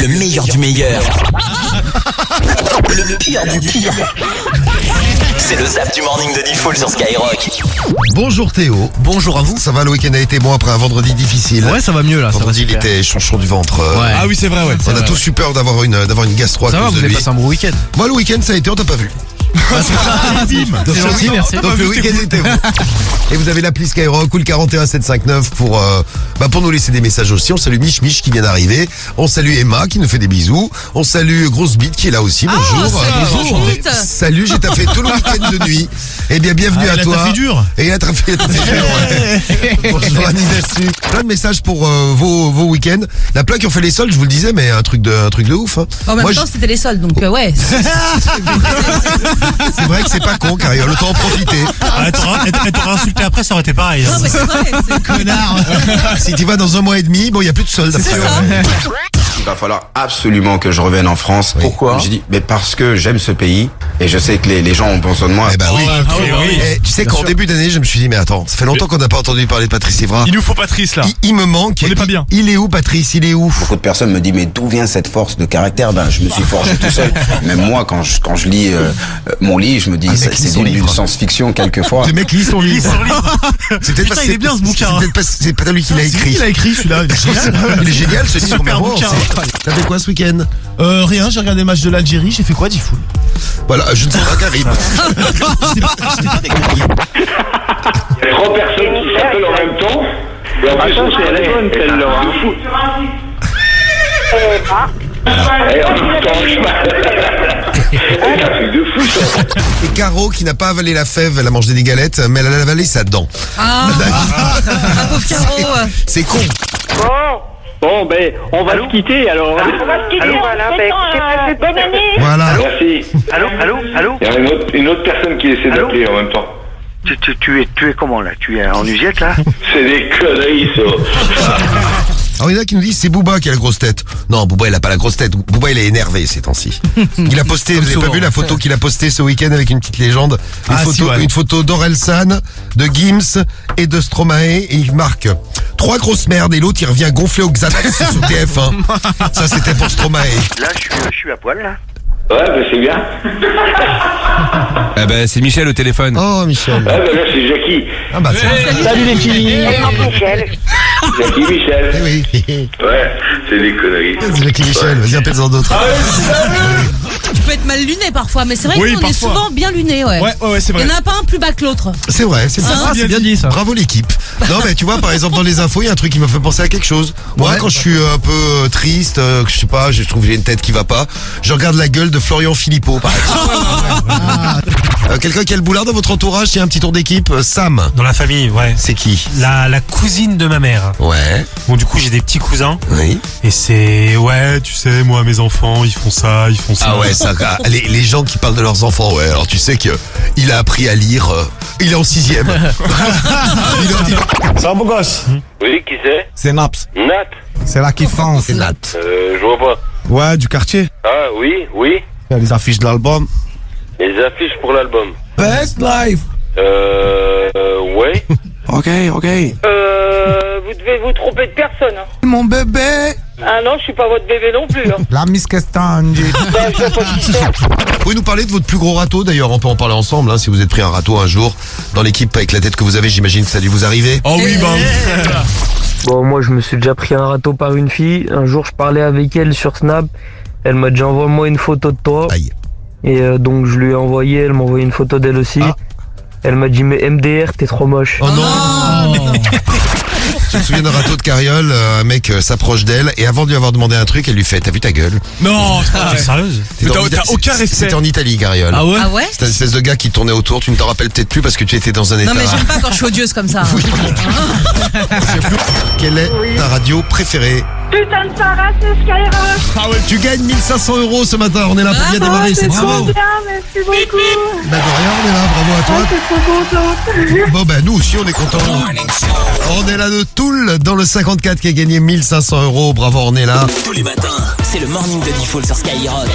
Le meilleur du meilleur. Le pire du pire. C'est le Zap du Morning de Diffoul sur Skyrock. Bonjour Théo. Bonjour à vous. Ça va, le week-end a été bon après un vendredi difficile. Ouais, ça va mieux là. Vendredi, il ça va super. était chanchon du ventre. Ouais. Ah oui, c'est vrai, ouais. On a tous eu peur d'avoir une gastro à Ça va, cause vous de avez lui. passé un bon week-end. Moi, le week-end, ça a été, on t'a pas vu. C'est gentil, merci. Donc le week-end était bon. Et vous avez l'appli Skyrock ou le 41759 pour nous laisser des messages aussi. On salue Mich qui vient d'arriver. On salue Emma qui nous fait des bisous. On salue Grosse Bite qui est là aussi. Bonjour. Bonjour. Salut, j'ai taffé tout le week-end de nuit. Eh bien, bienvenue à toi. fait dur. Et il a taffé dur, ouais. Bonjour Annie dessus. Plein de messages pour vos week-ends. La plaque qui ont fait les soldes, je vous le disais, mais un truc de ouf. Hein. En même Moi, temps, c'était les soldes, donc ouais. c'est vrai que c'est pas con, car il y a le temps en profiter. Elle t'aurait insulté après, ça aurait été pareil. Non, mais c'est vrai. Connard. Si tu vas dans un mois et demi, bon, il y a plus de soldes. C'est après, ça. ouais. Il va falloir absolument que je revienne en France. Pourquoi ? J'ai dit, mais parce que j'aime ce pays et je sais que les gens ont besoin de moi. Eh ben oui. Et tu sais qu'en début d'année, je me suis dit, mais attends, ça fait longtemps qu'on n'a pas entendu parler de Patrice Evra. Il nous faut Patrice là. Il me manque. On est pas bien. Il est où, Patrice ? Il est où ? Beaucoup de personnes me disent, mais d'où vient cette force de caractère ? Ben, je me suis forgé tout seul. Même moi, quand je lis mon livre, je me dis, Ah, mec, lis c'est son d'une livre. science-fiction quelquefois. Le mec lit son livre. C'est peut-être Putain, pas- il est bien, ce bouquin, hein. C'est pas lui qui l'a écrit. Il a écrit celui-là. Il est génial. Il est génial ce livre. Super mais bon, bouquin. T'as fait quoi ce week-end ? Rien, j'ai regardé le match de l'Algérie, j'ai fait quoi, Diffoul? Voilà, je ne sais pas, Karim. Il y a 3 personnes qui s'appellent en même temps. Et en plus, on se connaît. Celle-là. De fou. Et en même temps, c'est un truc de fou, ça. Et Caro, qui n'a pas avalé la fève, elle a mangé des galettes, mais elle a avalé sa dent. Ah, un pauvre Caro. C'est con. Bon, ben, on va se quitter, alors. On va se quitter, voilà, bonne année. Voilà. Merci. Allô. Il y a une autre personne qui essaie d'appeler en même temps. Tu es comment là? Tu es en usette là? C'est des conneries, ça. Alors il y en a qui nous disent c'est Booba qui a la grosse tête. Non, Booba il a pas la grosse tête. Booba il est énervé ces temps-ci. Il a posté, vous avez pas vu la photo qu'il a postée ce week-end avec une petite légende, une photo d'Orelsan, de Gims et de Stromae, et il marque 3 grosses merdes et l'autre il revient gonflé au Xanax sur TF1. Ça c'était pour Stromae. Là, je suis à poil là. Ouais, ben c'est bien. Ah bah c'est Michel au téléphone. Oh Michel. Ouais, ben là, c'est Jackie. Ah bah c'est Salut les filles. Michel. Jackie Michel. Eh oui. Ouais, c'est des conneries. C'est Jackie Michel, vas-y appelle-en d'autres. Tu peux être mal luné parfois, mais c'est vrai Oui, qu'on est parfois. souvent bien luné, ouais. Ouais, c'est Il vrai. n'y en a pas un plus bas que l'autre. C'est vrai, c'est vrai. Ah, c'est bien dit ça. Bravo l'équipe. Non mais tu vois par exemple dans les infos il y a un truc qui me fait penser à quelque chose. Moi quand je suis un peu triste, que je sais pas, je trouve que j'ai une tête qui va pas, je regarde la gueule de Florian Philippot par exemple. Quelqu'un qui a le boulard dans votre entourage, il y a un petit tour d'équipe. Sam, Dans la famille, ouais. c'est qui? La cousine de ma mère. Ouais, Bon, du coup, j'ai des petits cousins. oui. Et c'est, ouais, tu sais, moi, mes enfants, ils font ça. Ah ouais, ça, les gens qui parlent de leurs enfants, ouais. Alors tu sais que il a appris à lire, il est en 6ème. C'est un beau gosse. Oui, qui c'est? C'est Naps. Nat. C'est là qu'ils font. C'est Nat. Je vois pas. Ouais, du quartier. Ah, oui. Il y a les affiches de l'album. Les affiches pour l'album. Best Life. Ouais. Ok. Vous devez vous tromper de personne. Hein. Mon bébé. Ah non, je suis pas votre bébé non plus. Hein. La Miss Castanji. Ben, je sais pas qui c'est. Vous pouvez nous parler de votre plus gros râteau d'ailleurs, on peut en parler ensemble, hein, si vous êtes pris un râteau un jour dans l'équipe avec la tête que vous avez, j'imagine que ça a dû vous arriver. Oh oui, Bon, moi, je me suis déjà pris un râteau par une fille. Un jour, je parlais avec elle sur Snap. Elle m'a dit envoie-moi une photo de toi. Aïe. Et donc, je lui ai envoyé. Elle m'a envoyé une photo d'elle aussi. Ah. Elle m'a dit mais MDR, t'es trop moche. Oh non. Je me souviens d'un râteau de carriole, un mec s'approche d'elle et avant de lui avoir demandé un truc, elle lui fait t'as vu ta gueule? Non, t'es sérieuse? C'était en T'as aucun respect. C'était en Italie, carriole. Ah ouais? Ah ouais? C'était une espèce de gars qui tournait autour, tu ne t'en rappelles peut-être plus parce que tu étais dans un état. Non, mais j'aime pas quand je suis odieuse comme ça. Oui. Quelle est ta radio préférée? Putain de Sarah, c'est Skyrock. Ah ouais, tu gagnes 1500 € ce matin, on est là pour bien démarrer, c'est bravo. bien, merci beaucoup. Bah de rien, on est là, bravo à toi. Je suis trop contente. Bon bah nous aussi on est contents. On est là de Toul dans le 54 qui a gagné 1500 €, bravo on est là. Tous les matins, c'est le Morning de Diffoul sur Skyrock.